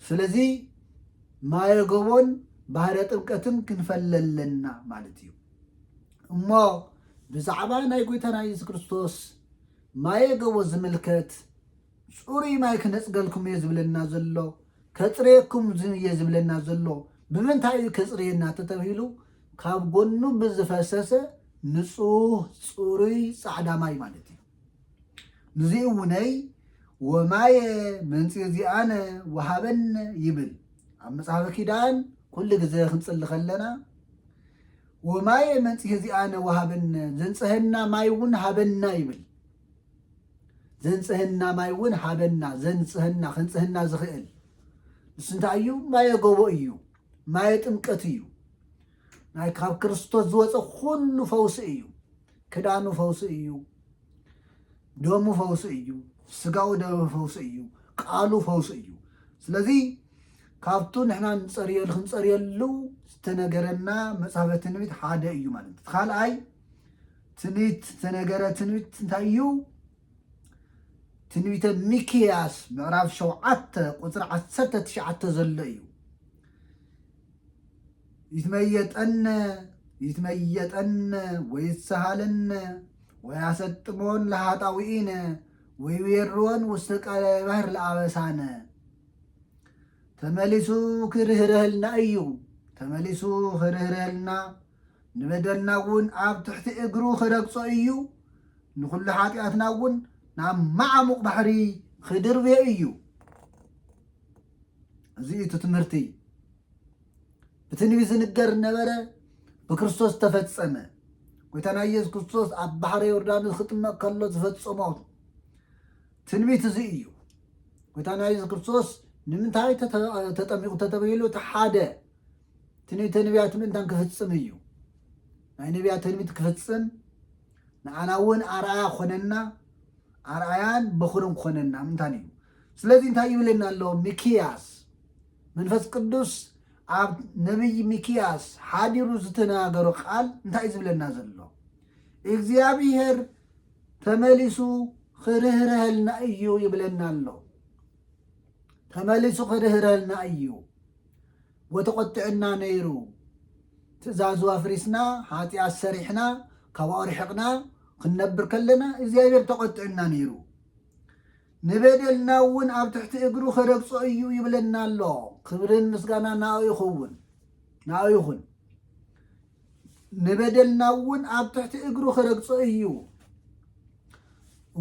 ስለዚ ማየ ጎቦን ባህረ ጥምቀትን ክንፈለለና ማለት እዩ እሞ ብዛዕባ ናይ ጎይታና ኢየሱስ ክርስቶስ ማየ ጎቦ ዝምልከት ጽሩይ ማይ ክነጽገልኩም እየ ዝብለና ዘሎ ከጽሬየኩም እየ ዝብለና ዘሎ ብምንታይ ከጽሬየና ተተባሂሉ ካብ ጎኑ ብዝፈሰሰ ንጹህ ጽሩይ ጻዕዳ ማይ ማለት እዩ ንዚኡ ውነይ ወማየ መንጽእ ዚኣነ ወሃበን ይብል ኣብ መጽሓፈ ኪዳን ኩሉ ግዜ ክንጽሊ ከለና ወማየ መንጽእ ዚኣነ ወሃበን ዘንጽሐና ማይ እውን ሃበና ይብል ዘንጽሐና ማይ እውን ሃበና ዘንጽሐና ክንጽሕና ዝኽእል ንሱ እንታይ እዩ ማየ ጎቦ እዩ ማየ ጥምቀት እዩ ናይ ካብ ክርስቶስ ዝወፀ ኩሉ ፈውሲ እዩ ክዳኑ ፈውሲ እዩ ደሙ ፈውሲ እዩ ስጋው ደሙ ፈውሲ እዩ ቃሉ ፈውሲ እዩ ስለዚ ካብቱ ንሕና ክንጸርየሉ ዝተነገረና መጽሓፈ ትንቢት ሓደ እዩ ማለት ካልኣይ ትንቢት ዝተነገረ ትንቢት እንታይ እዩ ትንቢተ ሚክያስ ምዕራፍ 7 ቁጥሪ 19 ዘሎ እዩ ይትመየጠን ወይትሰሃለን ወያሰጥሞን ለሃጣዊኢነ ወይዌርዎን ውስተ ቃላይ ባሕር ለአበሳነ ተመሊሱ ክርህረህልና እዩ ተመሊሱ ክርህረህልና ንበደልና እውን ኣብ ትሕቲ እግሩ ክረግጾ እዩ ንኩሉ ሓጢኣትና እውን ናብ ማዕሙቕ ባሕሪ ክድርብዮ እዩ እዚ እቲ ትምህርቲ ብትንቢት ዝንገር ነበረ ብክርስቶስ ተፈጸመ ጎይታና ኢየሱስ ክርስቶስ ኣብ ባሕሪ ዮርዳኖስ ክጥመቕ ከሎ ዝፈጸሞ ትንቢት እዚ እዩ ጎይታና ኢየሱስ ክርስቶስ ንምንታይ ተጠሚቑ ተተባሂሉ እቲ ሓደ ትንቢተ ነቢያት ምእንታን ክፍጽም እዩ ናይ ነቢያት ትንቢት ክፍጽም ንዓና እውን ኣርኣያ ኮነና ኣርኣያን በኩርን ኮነና ምንታይ እዩ ስለዚ እንታይ ይብለና ኣሎ ሚክያስ መንፈስ ቅዱስ ኣብ ነቢይ ሚክያስ ሓዲሩ ዝተናገሮ ቃል እንታይ ዝብለና ዘሎ እግዚአብሔር ተመሊሱ ክርህረህልና እዩ ይብለና ኣሎ ተመሊሱ ክርህረህልና እዩ ወተቆጥዕና ነይሩ ትእዛዙ ኣፍሪስና ሓጢኣት ሰሪሕና ካብኡ ርሕቕና ክንነብር ከለና እግዚአብሔር ተቆጥዕና ነይሩ ንበደልና እውን ኣብ ትሕቲ እግሩ ክረግጾ እዩ ይብለና ኣሎ ክብርን ምስጋና ናኡ ይኹን ንበደልና እውን ኣብ ትሕቲ እግሩ ክረግጾ እዩ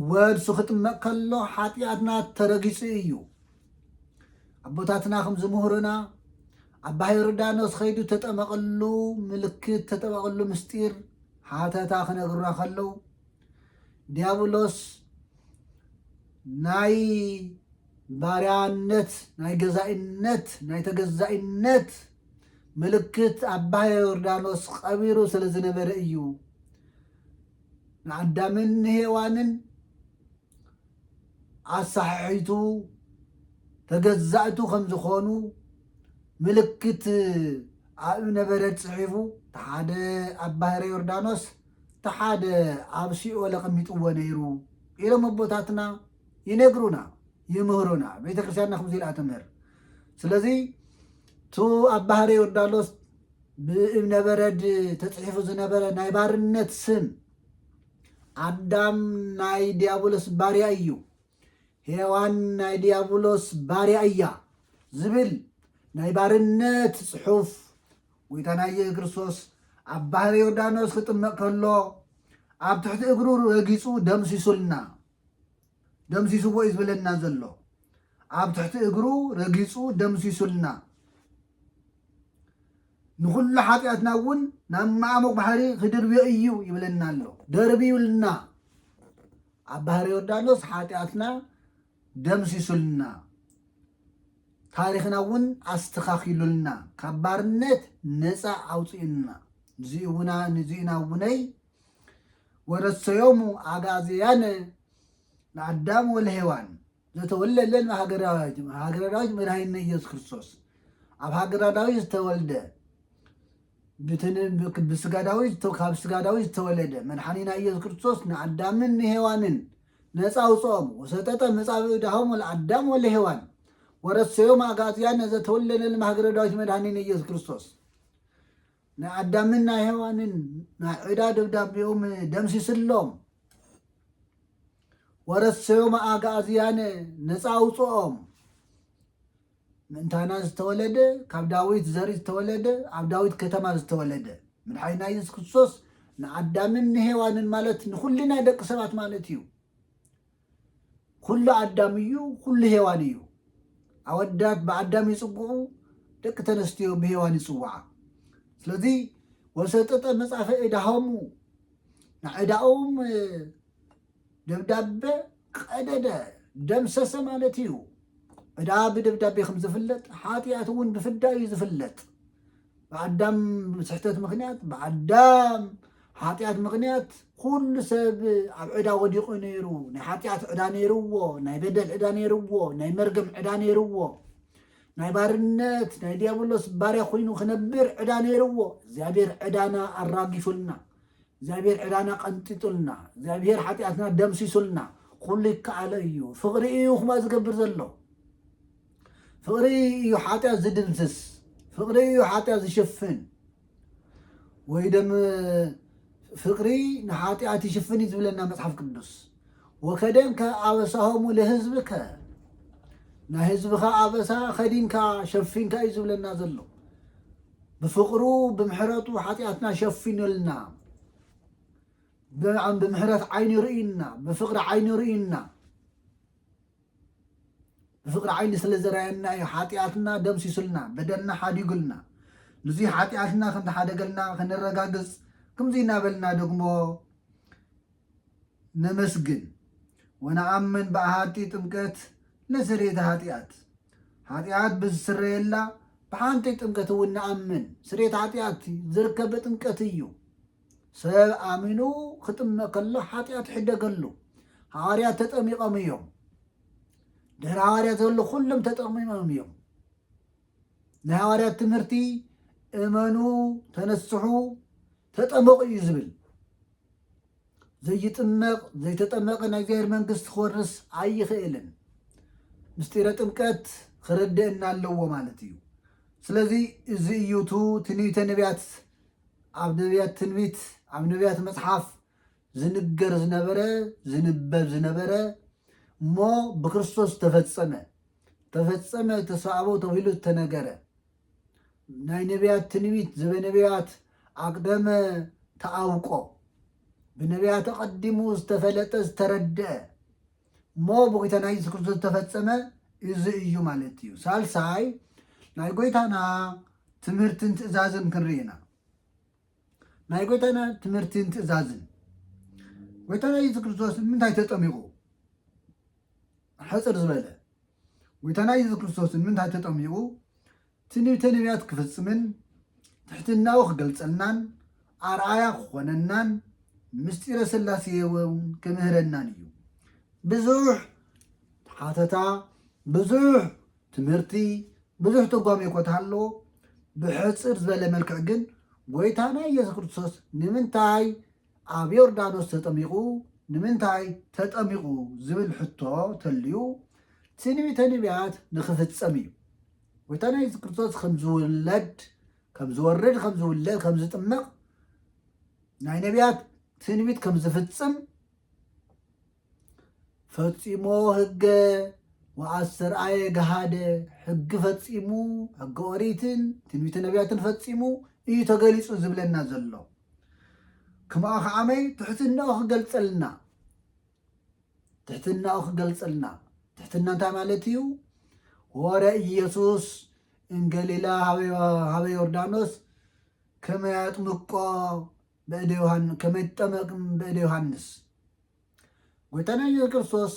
ወድሱ ክጥመቕ ከሎ ሓጢኣትና ተረጊጹ እዩ ኣቦታትና ከም ዝምህሩና ኣብ ባሕሪ ዮርዳኖስ ከይዱ ተጠመቐሉ ምልክት ተጠመቐሉ ምስጢር ሓተታ ክነግሩና ከለው ዲያብሎስ ናይ ባርያነት ናይ ገዛኢነት ናይ ተገዛኢነት ምልክት ኣብ ባሕሪ ዮርዳኖስ ቀቢሩ ስለ ዝነበረ እዩ ንኣዳምን ንሄዋንን ኣሳሒቱ ተገዛእቱ ከም ዝኾኑ ምልክት ኣብ እብነበረድ ጽሒፉ ተሓደ ኣብ ባሕሪ ዮርዳኖስ ተሓደ ኣብ ሲኦል ኣቐሚጥዎ ነይሩ ኢሎም ኣቦታትና ይነግሩና ይምህሩና ቤተ ክርስቲያንና ከምዚ ኢላ ትምህር ስለዚ ቱ ኣብ ባሕሪ ዮርዳኖስ ብእብነበረድ ተጽሒፉ ዝነበረ ናይ ባርነት ስም ኣዳም ናይ ዲያብሎስ ባርያ እዩ ሄዋን ናይ ዲያብሎስ ባርያ እያ ዝብል ናይ ባርነት ጽሑፍ ጎይታና ኢየሱስ ክርስቶስ ኣብ ባሕሪ ዮርዳኖስ ክጥመቕ ከሎ ኣብ ትሕቲ እግሩ ረጊጹ ደምሲስዎ እዩ ዝብለና ዘሎ ኣብ ትሕቲ እግሩ ረጊጹ ደምሲሱልና نخل حاتياتنا ون نام معمق بحري خدر بيئيو يبلنا له دربيو لنا عبهاري يردانوس حاتياتنا دمسي سلنا تاريخنا ون استخاخيلو لنا كبارنت نسا عوصينا نزينا وني ورسيومو عقازيان لعدام والهيوان زتولى لنا هاجراج مرهين يسوع كريستوس أب هاجراج تولده بسجاداوي توكاب سجاداوي تولده من حنينا يسوع كريستوس نعدام من هيوانن نساو صوم وستتا مساوي دهم العدام والهيوان ورسيوم عقازيان زتولى لنا هاجراج مرهين يسوع كريستوس نعدام من هيوانن نعداد بدابيوم دمسي سلوم ورسيوم عقازيان نساو صوم من تانا استولد كاب داويت زري استولد عبد داويت كتما استولد من حينا يسوع كريستوس نعدامن هيوانن مالت كلنا دق سبات مالتيو كل عداميو كل هيوانيو عودات بعدام يصبعوا دق تنستيو بهيوان يصوعا ስለዚህ ወሰጠጠ መጻፈ እዳሆሙ ናዕዳኦም ደብዳቤ ቀደደ ደምሰሰ ማለት እዩ እዳ ብደብዳቤ ከም ዝፍለጥ ሓጢኣት እውን ብፍዳ እዩ ዝፍለጥ ብዓዳም ስሕተት ምክንያት ብዓዳም ሓጢኣት ምክንያት ኩሉ ሰብ ኣብ ዕዳ ወዲቑ ነይሩ ናይ ሓጢኣት ዕዳ ነይርዎ ናይ በደል ዕዳ ነይርዎ ናይ መርገም ዕዳ ነይርዎ ናይ ባርነት ናይ ዲያብሎስ ባርያ ኮይኑ ክነብር ዕዳ ነይርዎ እግዚአብሔር ዕዳና ኣራጊፉልና እግዚአብሔር ዕዳና ቀንጢጡልና እግዚአብሔር ሓጢኣትና ደምሲሱልና ኩሉ ይከኣለ እዩ ፍቅሪ እዩ ኩማ ዝገብር ዘሎ ፍቅሪ እዩ ሓጢኣት ዝድምስስ ፍቅሪ እዩ ሓጢኣት ዝሽፍን ወይ ደም ፍቅሪ ንሓጢኣት ይሽፍን እዩ ዝብለና መጽሓፍ ቅዱስ ወከደንከ ኣበሳሆሙ ለህዝብከ ናይ ህዝብኻ ኣበሳ ኸዲንካ ሸፊንካ እዩ ዝብለና ዘሎ ብፍቅሩ ብምሕረቱ ሓጢኣትና ሸፊኑልና بمحرات عيني رئينا بفقر عيني رئينا بفقر عيني سلزراينا حاتياتنا دمسي سلنا بدلنا حاد يقولنا نزي حاتياتنا خند حاد قلنا خند الرقاقص كم زينا بلنا دقمو نمسجن ونأمن بأهاتي تمكت لسريت هاتيات بالسريلا بحانتي تمكت ونأمن سريت هاتيات زركبت تمكتيو سب آمنو ختم كله حاتيات حدا قلو حواريات تتأميقهم يوم ده حواريات قلو كلهم تتأميقهم يوم ده حواريات تمرتي امنو تنسحو تتأمق يزبل زي تتأمق نجير منقص خورس اي خيلن مستيرة امكات خردنا اللو مالتيو سلازي زي يوتو تنيو تنبيات عبد نبيات تنبيت عبد نبيات مصحف زنقر زنبرة زنبب زنبرة ما بكريستوس تفتصمه تسعبو توهيلو تنقره ناي نبيات تنبيت زبي نبيات أقدم تأوقو بنبيات تقدمو استفلت استردع ما بقيتنا يسوع كريستوس تفتصمه إزئيو مالتيو سالساي ناي قويتانا تمرتن تأزازن كنرينا ناي قويتانا تمرتين تأزازن قويتانا يسوع كريستوس من تاي تطميقو حصر زبالة قويتانا يسوع كريستوس من تاي تطميقو تنبيات كفصمن تحتنا وخقلصلنان أرعايا خوننان مستير سلاسي كمهرنان يو بزوح حاتتا بزوح تمرتي بزوح تقوامي قوتهالو بحصر زبالة ملكع جن قويتانا يسوع كريستوس نمنتاي ኣብ ዮርዳኖስ ተጠሚቁ ንምንታይ ተጠሚቁ ዝብል ሕቶ ተልዩ ትንቢተ ነቢያት ንኽፍጸም እዩ ጎይታና ኢየሱስ ክርስቶስ ከም ዝውለድ ከም ዝወርድ ከም ዝውለድ ከም ዝጥመቕ ናይ ነቢያት ትንቢት ከም ዝፍጽም ፈጺሞ ሕገ ወአስተርአየ ገሃደ ሕጊ ፈጺሙ ሕገ ኦሪትን ትንቢተ ነቢያትን ፈጺሙ እዩ ተገሊጹ ዝብለና ዘሎ كما أخ عمي تحتنا أخ قلتلنا تحتنا تعملتيو ورا يسوس إن قليلا هاوي يوردانوس كما يطمقا بأد يوحنس كما يتطمق بأد يوحنس قويتنا يسوع كريستوس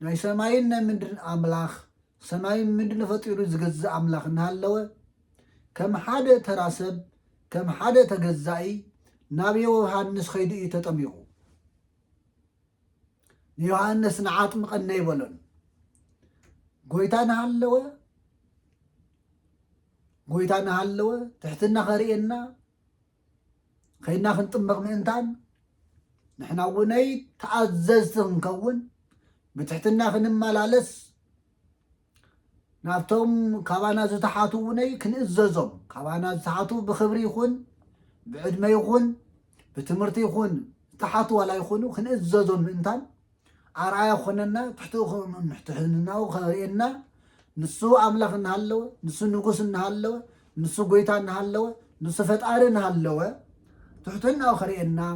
ناي سماينا مدن أملاخ سماي مدن فطيرو زغزا أملاخ نهالوا كم حدا تراسب كم حدا تجزائي نبي يوحنس خيدي تطميقو يوحنس نعاطم قنا يبلون قويتنا هالوا تحتنا خريئنا خينا خنطمق مئنتان نحنا وني تعززت نكون بتحتنا خنمالالس نافتهم كابانا زتحاتو وني كنئززهم كابانا زتحاتو بخبري يخون بعدما يخون بتمرتي يخون تحاتو ولا يخونو كنئززهم مئنتان عرعايا خوننا تحتو محتحننا وخريئنا نسو أملاخ نهالوا نسو نقص نهالوا نسو قويتا نهالوا نسو فتقار نهالوا تحتنا وخريئنا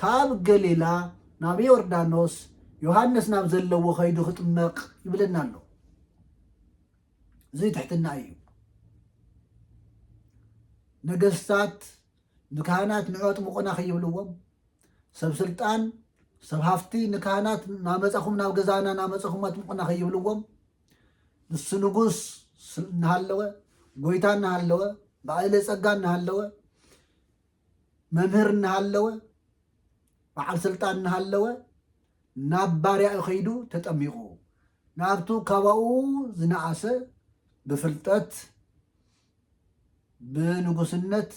كاب قليلا نبي يوردانوس يوحنس نابزلو وخيدو خطمق يبلنا له زي تحتنا أيو نقصات نكهانات نعوت مقنا خيبلوهم سب سلطان سب هافتي نكهانات نامزأخم نابقزانا نامزأخم مقنا خيبلوهم نسو نقص نهالوا قويتا نهالوا بعيلة سقان نهالوا ممهر نهالوا بعل سلطان نهالوا ناب باريا يخيدو تطميقو نابتو كواو زنعسه بفلطت بنقصنت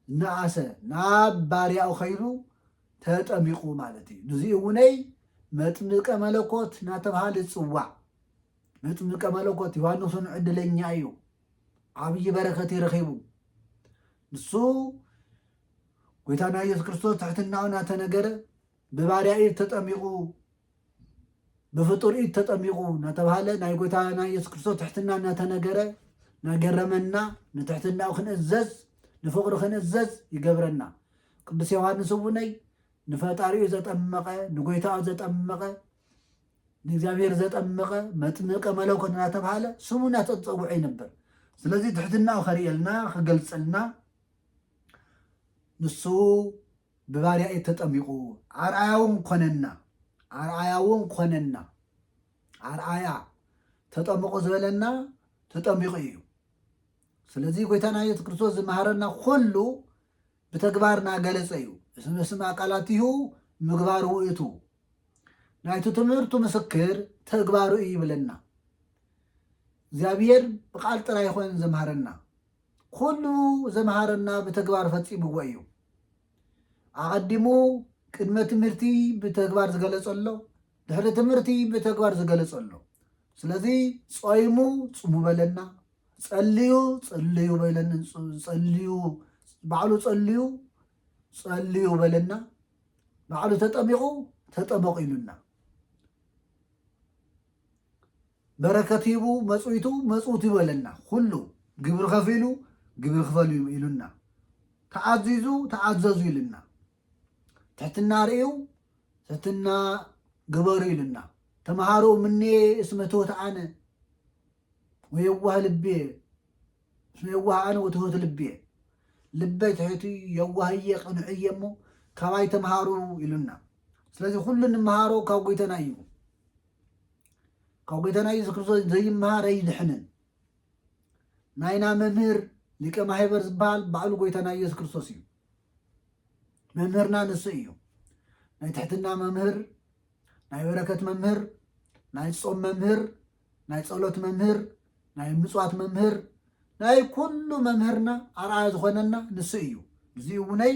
نعسه ناب باريا يخيدو تطميقو مالتي نزي وني مطمقه ملكوت ناتبحال صواع مطمقه ملكوت يوحنسن عدلኛ እዩ عبي بركه يرخيبو نسو قويتنا يسوع كريستوس تحتنا ناتنجره بباريا تطميقو بفطور تطميقو نتبهاله ناي قويتنا يسوع كريستوس تحتنا ناتنجره نجرمنا نتحتنا خنزز نفقر خنزز يقبرنا قدس يوحنس وني نفطاريو زطمقه نقويتا زطمقه نእግዚአብሔር ዘጠመቀ መጥምቀ መለኮት ናተባሃለ ስሙና ተጸውዒ ነበር ስለዚህ ትሕትና ኸሪኤልና ኸገልጸልና ንሱ ብባርያ ተጠሚቁ አርአያውን ኮነና አርአያ ተጠምቆ ዝበለና ተጠሚቁ እዩ ስለዚህ ጎይታና ኢየሱስ ክርስቶስ ዝመሃረና ኩሉ ብተግባርና ገለጸ እዩ እስመ ቃላቲሁ ምግባር ውእቱ ናይቱ ትምህርቱ ምስክር ተግባሩ እዩ ይብለና እግዚአብሔር በቃል ጥራይ ይኾን ዘመሃረና ኩሉ ዘመሃረና በተግባር ፈጽምዎ እዩ አቀዲሙ ቅድመ ትምህርቲ በተግባር ዝገለጸሎ ድሕሪ ትምህርቲ በተግባር ዝገለጸሎ ስለዚህ ጾይሙ ጽሙ በለና ጸልዩ በለና ባዕሉ ጸልዩ በለና ባዕሉ ተጠመቁ ኢሉና በረከቲቡ መጽውቱ ይበለና ሁሉ ግብር ከፊሉ ግብር ክፈሉ ኢሉና ተዓዘዙ ኢሉና ትሕትና ርእዩ ትሕትና ግበሩ ኢሉና ተመሃሩ ምኔ እስመ ትሑት አነ ወየዋህ ልቤ እስመ የዋህ አነ ወትሑት ልቤ ልበይ ትሕቲ የዋህየ ቅኑዕየ እሞ ካባይ ተመሃሩ ኢሉና ስለዚህ ሁሉ እንመሃሮ ካብ ጎይተና እዩ ካብ ጎይታና ኢየሱስ ክርስቶስ ዘይመሃር ኣይድሕንን ናይና መምህር ሊቀ ማሕበር ዝበሃል ባዕሉ ጎይታና ኢየሱስ ክርስቶስ እዩ መምህርና ንሱ እዩ ናይ ትሕትና መምህር ናይ በረከት መምህር ናይ ጾም መምህር ናይ ጸሎት መምህር ናይ ምጽዋት መምህር ናይ ኩሉ መምህርና አርአያ ዝኾነና ንሱ እዩ እዚ እውነይ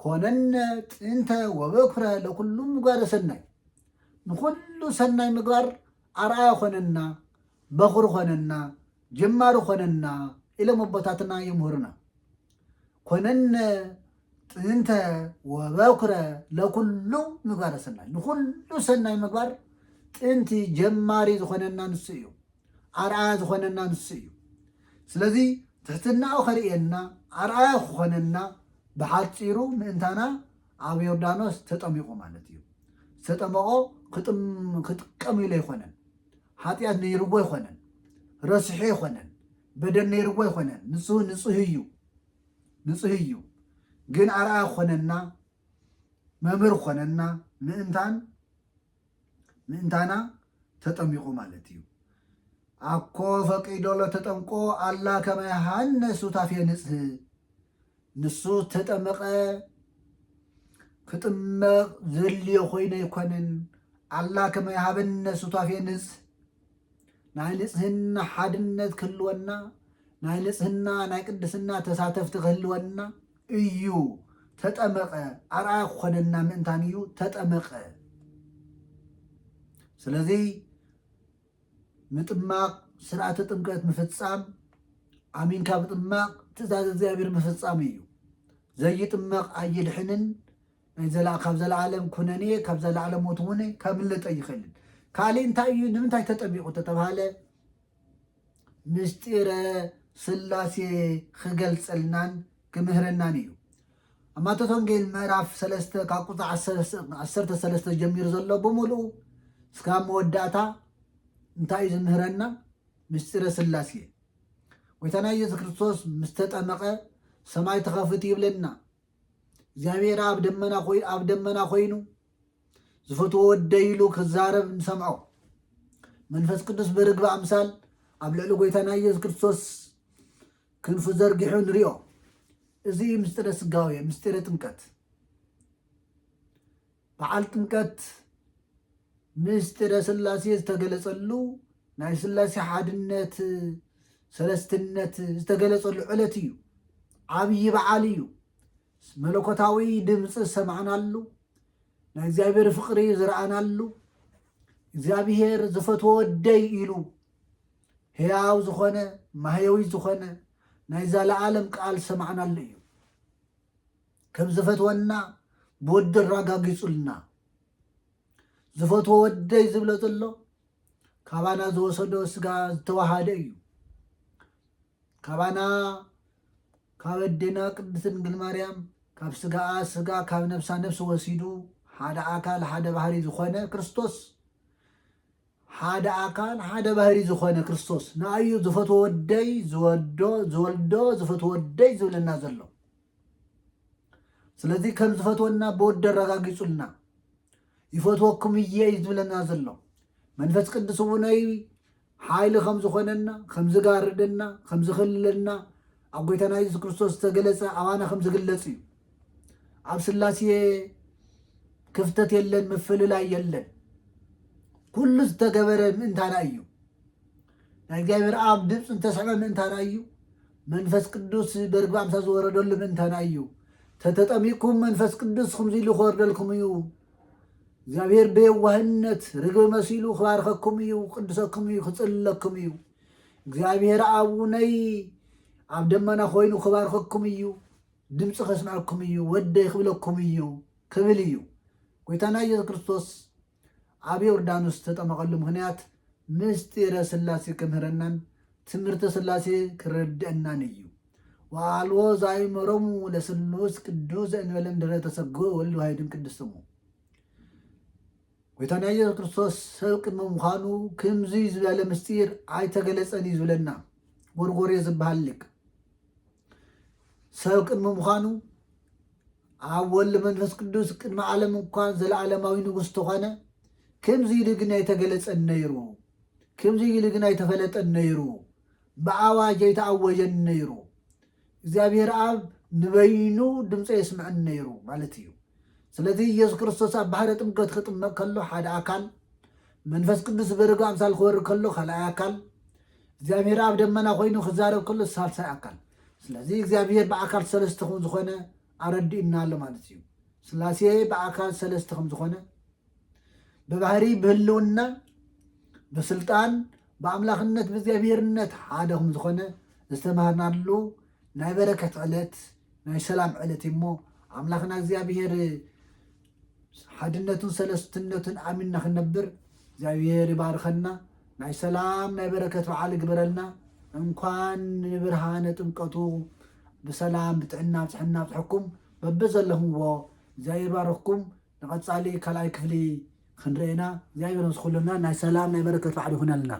ኮነነ ጥንተ ወበኩረ ለኩሉ ምግባረ ሰናይ ንኩሉ ሰናይ ምግባር አርአያ ኾነና በኹር ኾነና ጀማሪ ኾነና ኢሎም አቦታትና ይምህሩና ኮነነ ጥንተ ወበኩረ ለኩሉ ምግባረ ሰናይ ንኩሉ ሰናይ ምግባር ጥንቲ ጀማሪ ዝኾነና ንሱ እዩ አርአያ ዝኾነና ንሱ እዩ ስለዚ ትሕትናኡ ኸሪኤና አርአያ ክኾነና ብሓፂሩ ምእንታና ኣብ ዮርዳኖስ ተጠሚቁ ማለት እዩ ተጠመቆ ክጥቀም ኢሉ ኣይኮነን ሓጢአት ነይርዎ ኣይኮነን ረስሒ ኣይኮነን በደል ነይርዎ ኣይኮነን ንጹህ እዩ ንጽህ እዩ ግን ኣርኣያ ኮነና መምህር ኮነና ምእንታና ተጠሚቁ ማለት እዩ ኣኮ ፈቂዶሎ ተጠምቆ ኣላ ከመይ ሃነ ሱታፍ ንጽህ ንሱ ተጠመቀ ክጥመቕ ዘልዮ ኮይኑ ይኮንን ኣላ ከመይ ሃበነ ሱታፍ ንጽህ ናይ ንጽህና ሓድነት ክህልወና ናይ ንጽህና ናይ ቅድስና ተሳተፍቲ ክህልወና እዩ ተጠመቀ ኣርኣያ ክኾነና ምእንታን እዩ ተጠመቀ ስለዚ ምጥማቅ ስርዓተ ጥምቀት ምፍጻም ኣሚንካ ምጥማቅ ትእዛዝ እግዚአብሔር ምፍጻም እዩ ዘይጥመቕ ኣይድሕንን ካብ ዘለዓለም ኩነኔ ካብ ዘለዓለም ሞት እውን ከምልጠ ይኽእልን ካልእ እንታይ እዩ ንምንታይ ተጠሚቁ ተተባሃለ ምስጢረ ስላሴ ክገልጸልናን ክምህረናን እዩ ኣብ ማቴዎስ ወንጌል ምዕራፍ 3 ካብ ቁጥሪ 13 ጀሚሩ ዘሎ ብምሉእ እስካብ መወዳእታ እንታይ እዩ ዝምህረና ምስጢረ ስላሴ ጎይታና ኢየሱስ ክርስቶስ ምስ ተጠመቐ ሰማይ ተኸፊቱ ይብለና እግዚአብሔር ኣብ ደመና ኮይኑ ዝፈትዎ ወደይ ኢሉ ክዛረብ ንሰምዖ መንፈስ ቅዱስ ብርግቢ ኣምሳል ኣብ ልዕሊ ጎይታና ኢየሱስ ክርስቶስ ክንፉ ዘርጊሑ ንሪኦ እዚ ምስጢረ ስጋዌ ምስጢረ ጥምቀት በዓል ጥምቀት ምስጢረ ስላሴ ዝተገለጸሉ ናይ ስላሴ ሓድነት ሰለስትነት ዝተገለጸሉ ዕለት እዩ ዓብይ በዓል እዩ መለኮታዊ ድምፂ ሰማዕናሉ ናይ እግዚአብሔር ፍቅሪ ዝረአናሉ እግዚአብሔር ዝፈትዎ ወደይ ኢሉ ሕያው ዝኾነ ማህያዊ ዝኾነ ናይ ዘለዓለም ቃል ሰማዕናሉ እዩ ከም ዝፈትወና ብወዲ ኣረጋጊጹልና ዝፈትዎ ወደይ ዝብሎ ዘሎ ካባና ዝወሰዶ ስጋ ዝተዋሃደ እዩ ካባና ካብ ኣዴና ቅድስት ድንግል ማርያም ካብ ስጋኣ ስጋ ካብ ነፍሳ ነፍሲ ወሲዱ ሓደ ኣካል ሓደ ባህሪ ዝኾነ ክርስቶስ ሓደ ኣካል ሓደ ባህሪ ዝኾነ ክርስቶስ ንኣዩ ዝፈትዎ ወደይ ዝወልዶ ዝፈትዎ ወደይ ዝብለና ዘሎ ስለዚ ከም ዝፈትወና ብወዲ ኣረጋጊጹልና ይፈትወኩም እየ እዩ ዝብለና ዘሎ መንፈስ ቅዱስ እውነይ ሓይሊ ከም ዝኾነና ከም ዝጋርደና ከም ዝኽልለና ኣብ ጎይታና ኢየሱስ ክርስቶስ ዝተገለጸ ኣባና ከም ዝግለጽ እዩ ኣብ ስላሴ ክፍተት የለን ምፍልላይ የለን ኩሉ ዝተገበረ ምእንታና እዩ ናይ እግዚአብሔር ኣብ ድምፂ እንተሰምዐ ምእንታና እዩ መንፈስ ቅዱስ በርግቢ ኣምሳል ዝወረደሉ ምእንታና እዩ ተተጠሚቅኩም መንፈስ ቅዱስ ከምዚ ኢሉ ክወርደልኩም እዩ እግዚአብሔር ብየዋህነት ርግቢ መሲሉ ክባርኸኩም እዩ ቅድሰኩም እዩ ክጽልለኩም እዩ እግዚአብሔር ኣቡነይ ኣብ ደመና ኮይኑ ክባርኸኩም እዩ ድምፂ ከስምዐኩም እዩ ወደይ ክብለኩም እዩ ክብል እዩ ጎይታና ኢየሱስ ክርስቶስ ኣብ ዮርዳኖስ ተጠመቐሉ ምክንያት ምስጢረ ስላሴ ክምህረናን ትምህርተ ስላሴ ክረድአናን እዩ ወአልቦ ዘአእመሮሙ ለስሉስ ቅዱስ ዘእንበለ እምድኅረ ተሰግኡ ወልድ ዋሕድ ቅድስት እሙ ጎይታና ኢየሱስ ክርስቶስ ሰብ ቅድሚ ምዃኑ ከምዚ ዝበለ ምስጢር ኣይተገለጸን እዩ ዝብለና ጎርጎርዮ ዝበሃል ሊቅ ሰብ ቅድሚ ምዃኑ ኣብ ወልድ መንፈስ ቅዱስ ቅድሚ ዓለም እኳን ዘለዓለማዊ ንጉሥ ተኾነ ከምዚ ኢሉ ግን ኣይተገለጸን ነይሩ ከምዚ ኢሉ ግን ኣይተፈለጠን ነይሩ ብኣዋጅ ኣይተኣወጀን ነይሩ እግዚአብሔር ኣብ ንበይኑ ድምፂ የስምዐን ነይሩ ማለት እዩ ስለዚ ኢየሱስ ክርስቶስ ኣብ ባሕረ ጥምቀት ክጥመቕ ከሎ ሓደ ኣካል መንፈስ ቅዱስ በርግቢ ኣምሳል ክወርድ ከሎ ካልኣይ ኣካል እግዚአብሔር ኣብ ደመና ኮይኑ ክዛረብ ከሎ ሳልሳይ ኣካል ስለዚ እግዚአብሔር ብኣካል ሰለስተ ከም ዝኾነ ኣረዲእና ኣሎ ማለት እዩ ስላሴ ብኣካል ሰለስተ ከም ዝኾነ በባህሪ ብህልውና በስልጣን በኣምላኽነት ብእግዚአብሔርነት ሓደ ከም ዝኾነ ዝተማሃርናሉ ናይ በረከት ዕለት ናይ ሰላም ዕለት እሞ ኣምላኽና እግዚአብሔር ሓድነቱን ሰለስትነቱን ኣሚንና ክነብር እግዚአብሔር ይባርከና ናይ ሰላም ናይ በረከት በዓል ይግበረልና እንኳን ንብርሃነ ጥምቀቱ ብሰላም ብጥዕና ብፅሕና ብፅሕኩም በብዘለኹምዎ እግዚአብሔር ይባርኽኩም ንቐጻሊ ካልኣይ ክፍሊ ክንርአና እግዚአብሔር ምስኩልና ናይ ሰላም ናይ በረከት በዓል ይኹነልና